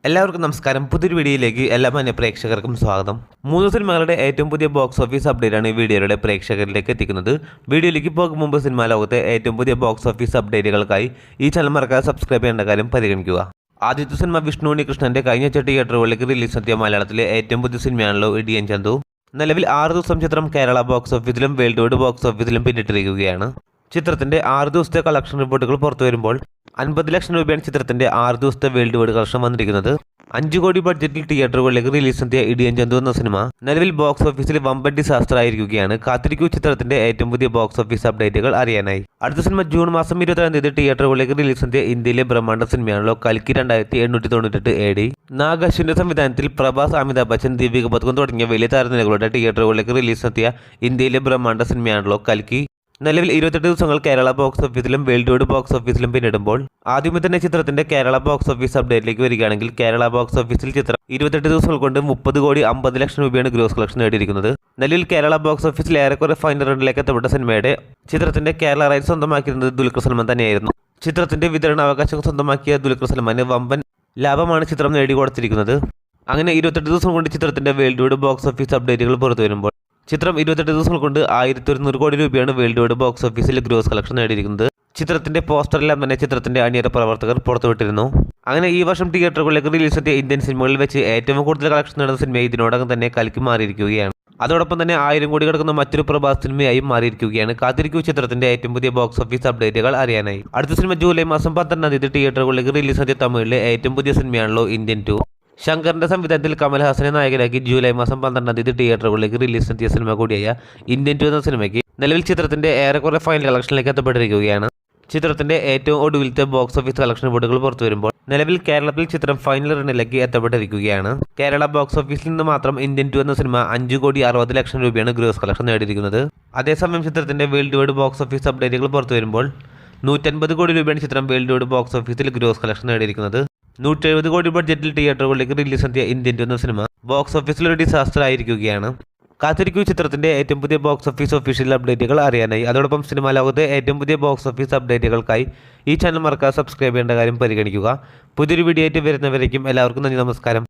എല്ലാവർക്കും നമസ്കാരം. പുതിയൊരു വീഡിയോയിലേക്ക് എല്ലാ മാന്യ പ്രേക്ഷകർക്കും സ്വാഗതം. 3 സിനിമകളുടെ ഏറ്റവും പുതിയ ബോക്സ് ഓഫീസ് അപ്ഡേറ്റാണ് ഈ വീഡിയോയുടെ പ്രേക്ഷകരിലേക്ക് എത്തിക്കുന്നത്. വീഡിയോയിലേക്ക് പോകും മുമ്പ് സിനിമാ ലോകത്തെ ഏറ്റവും പുതിയ ബോക്സ് ഓഫീസ് അപ്ഡേറ്റുകൾക്കായി ഈ ചാനൽ മറക്കാതെ സബ്സ്ക്രൈബ് ചെയ്യേണ്ട കാര്യം പരിഗണിക്കുക. ആദ്യത്തെ സിനിമ വിഷ്ണു ഉണ്ണികൃഷ്ണന്റെ കഴിഞ്ഞ തിയേറ്ററുകളിലേക്ക് റിലീസെത്തിയ മലയാളത്തിലെ ഏറ്റവും പുതിയ സിനിമയാണല്ലോ ഇടിയൻ ചന്തു. നിലവിൽ 6 ദിവസം ചിത്രം കേരള ബോക്സ് ഓഫീസിലും വേൾഡ് വൈഡ് ബോക്സ് ഓഫീസിലും പിന്നിട്ടിരിക്കുകയാണ്. ചിത്രത്തിന്റെ 6 ദിവസത്തെ കളക്ഷൻ റിപ്പോർട്ടുകൾ പുറത്തു വരുമ്പോൾ 50 ലക്ഷം രൂപയാണ് ചിത്രത്തിന്റെ 6 ദിവസത്തെ വേൾഡ് വൈഡ് കളക്ഷൻ വന്നിരിക്കുന്നത്. 5 കോടി ബഡ്ജറ്റിൽ തിയേറ്ററുകളിലേക്ക് റിലീസെത്തിയ ഇടിയൻ ചന്തു എന്ന സിനിമ നിലവിൽ ബോക്സ് ഓഫീസിൽ വമ്പൻ ഡിസാസ്റ്റർ ആയിരിക്കുകയാണ്. കാത്തിരിക്കൂ ചിത്രത്തിന്റെ ഏറ്റവും പുതിയ ബോക്സ് ഓഫീസ് അപ്ഡേറ്റുകൾ അറിയാനായി. അടുത്ത സിനിമ ജൂൺ മാസം 22-ാം തീയതി തിയേറ്ററുകളിലേക്ക് റിലീസെത്തിയ ഇന്ത്യയിലെ ബ്രഹ്മാണ്ഡ സിനിമയാണല്ലോ കൽക്കി 2898 AD. നാഗ് അശ്വിന്റെ സംവിധാനത്തിൽ പ്രഭാസ്, അമിതാഭ് ബച്ചൻ, ദീപിക പദുക്കോൺ തുടങ്ങിയ വലിയ താരനിരകളുടെ തിയേറ്ററുകളിലേക്ക് റിലീസെത്തിയ ഇന്ത്യയിലെ ബ്രഹ്മാണ്ഡ സിനിമയാണല്ലോ കൽക്കി. നിലവിൽ 28 ദിവസങ്ങൾ കേരള ബോക്സ് ഓഫീസിലും വേൾഡ് വൈഡ് ബോക്സ് ഓഫീസിലും പിന്നിടുമ്പോൾ ആദ്യമേ തന്നെ ചിത്രത്തിന്റെ കേരള ബോക്സ് ഓഫീസ് അപ്ഡേറ്റിലേക്ക് വരികയാണെങ്കിൽ കേരള ബോക്സ് ഓഫീസിൽ ചിത്രം 28 ദിവസങ്ങൾ കൊണ്ട് 30 കോടി 50 ലക്ഷം രൂപയാണ് ഗ്രോസ് കളക്ഷൻ നേടിയിരിക്കുന്നത്. നിലവിൽ കേരള ബോക്സ് ഓഫീസിൽ ഏറെക്കുറെ ഫൈനൽ റണ്ണിലേക്ക് എത്തപ്പെട്ട സിനിമയുടെ ചിത്രത്തിന്റെ കേരള റൈറ്റ്സ് സ്വന്തമാക്കിയിരുന്നത് ദുൽഖർ സൽമാൻ തന്നെയായിരുന്നു. ചിത്രത്തിന്റെ വിതരണാവകാശം സ്വന്തമാക്കിയ ദുൽഖർ സൽമാന് വമ്പൻ ലാഭമാണ് ചിത്രം നേടിക്കൊടുത്തിരിക്കുന്നത്. അങ്ങനെ 28 ദിവസം കൊണ്ട് ചിത്രത്തിന്റെ വേൾഡ് വൈഡ് ബോക്സ് ഓഫീസ് അപ്ഡേറ്റുകൾ പുറത്തു വരുമ്പോൾ ചിത്രം 28 ദിവസങ്ങൾ കൊണ്ട് 1100 കോടി രൂപയാണ് വേൾഡ് വൈഡ് ബോക്സ് ഓഫീസിൽ ഗ്രോസ് കളക്ഷൻ നേടിയിരിക്കുന്നത്. ചിത്രത്തിന്റെ പോസ്റ്ററെല്ലാം തന്നെ ചിത്രത്തിന്റെ അണിയറ പ്രവർത്തകർ പുറത്തുവിട്ടിരുന്നു. അങ്ങനെ ഈ വർഷം തിയേറ്ററുകളിലേക്ക് റിലീസെത്തിയ ഇന്ത്യൻ സിനിമകളിൽ വെച്ച് ഏറ്റവും കൂടുതൽ കളക്ഷൻ നേടുന്ന സിനിമ ഇതിനോടകം തന്നെ കൽക്കി മാറിയിരിക്കുകയാണ്. അതോടൊപ്പം തന്നെ 1000 കോടി കിടക്കുന്ന മറ്റൊരു പ്രഭാസ് സിനിമയായും മാറിയിരിക്കുകയാണ്. കാത്തിരിക്കൂ ചിത്രത്തിന്റെ ഏറ്റവും പുതിയ ബോക്സ് ഓഫീസ് അപ്ഡേറ്റുകൾ അറിയാനായി. അടുത്ത സിനിമ ജൂലൈ മാസം 12-ാം തീയതി തിയേറ്ററുകളിലേക്ക് റിലീസെത്തിയ തമിഴിലെ ഏറ്റവും പുതിയ സിനിമയാണല്ലോ ഇന്ത്യൻ 2. ശങ്കറിന്റെ സംവിധാനത്തിൽ കമൽഹാസനെ നായകനാക്കി ജൂലൈ മാസം 12-ാം തീയതി തിയേറ്ററുകളിലേക്ക് റിലീസെത്തിയ സിനിമ കൂടിയായ ഇന്ത്യൻ 2 എന്ന സിനിമയ്ക്ക് നിലവിൽ ചിത്രത്തിന്റെ ഏറെക്കുറെ ഫൈനൽ കളക്ഷനിലേക്ക് എത്തപ്പെട്ടിരിക്കുകയാണ്. ചിത്രത്തിന്റെ ഏറ്റവും ഒടുവിലത്തെ ബോക്സ് ഓഫീസ് കളക്ഷൻ റിപ്പോർട്ടുകൾ പുറത്തു വരുമ്പോൾ നിലവിൽ കേരളത്തിൽ ചിത്രം ഫൈനൽ റണ്ണിലേക്ക് എത്തപ്പെട്ടിരിക്കുകയാണ്. കേരള ബോക്സ് ഓഫീസിൽ നിന്ന് മാത്രം ഇന്ത്യൻ 2 എന്ന സിനിമ 5 കോടി 60 ലക്ഷം രൂപയാണ് ഗ്രോസ് കളക്ഷൻ നേടിയിരിക്കുന്നത്. അതേസമയം ചിത്രത്തിന്റെ വേൾഡ് വൈഡ് ബോക്സ് ഓഫീസ് അപ്ഡേറ്റുകൾ പുറത്തു വരുമ്പോൾ 150 കോടി രൂപയാണ് ചിത്രം വേൾഡ് വൈഡ് ബോക്സ് ഓഫീസിൽ ഗ്രോസ് കളക്ഷൻ നേടിയിരിക്കുന്നത്. 170 കോടി ബഡ്ജറ്റിൽ തിയേറ്ററുകളിലേക്ക് റിലീസെത്തിയ ഇന്ത്യൻ 2 എന്ന സിനിമ ബോക്സ് ഓഫീസിൽ ഒരു ഡിസാസ്റ്റർ ആയിരിക്കുകയാണ്. കാത്തിരിക്കൂ ചിത്രത്തിന്റെ ഏറ്റവും പുതിയ ബോക്സ് ഓഫീസ് ഒഫീഷ്യൽ അപ്ഡേറ്റുകൾ അറിയാനായി. അതോടൊപ്പം സിനിമാ ലോകത്തെ ഏറ്റവും പുതിയ ബോക്സ് ഓഫീസ് അപ്ഡേറ്റുകൾക്കായി ഈ ചാനൽ മറക്കാതെ സബ്സ്ക്രൈബ് ചെയ്യേണ്ട കാര്യം പരിഗണിക്കുക. പുതിയൊരു വീഡിയോ ആയിട്ട് വരുന്നവരേക്കും എല്ലാവർക്കും നന്ദി, നമസ്കാരം.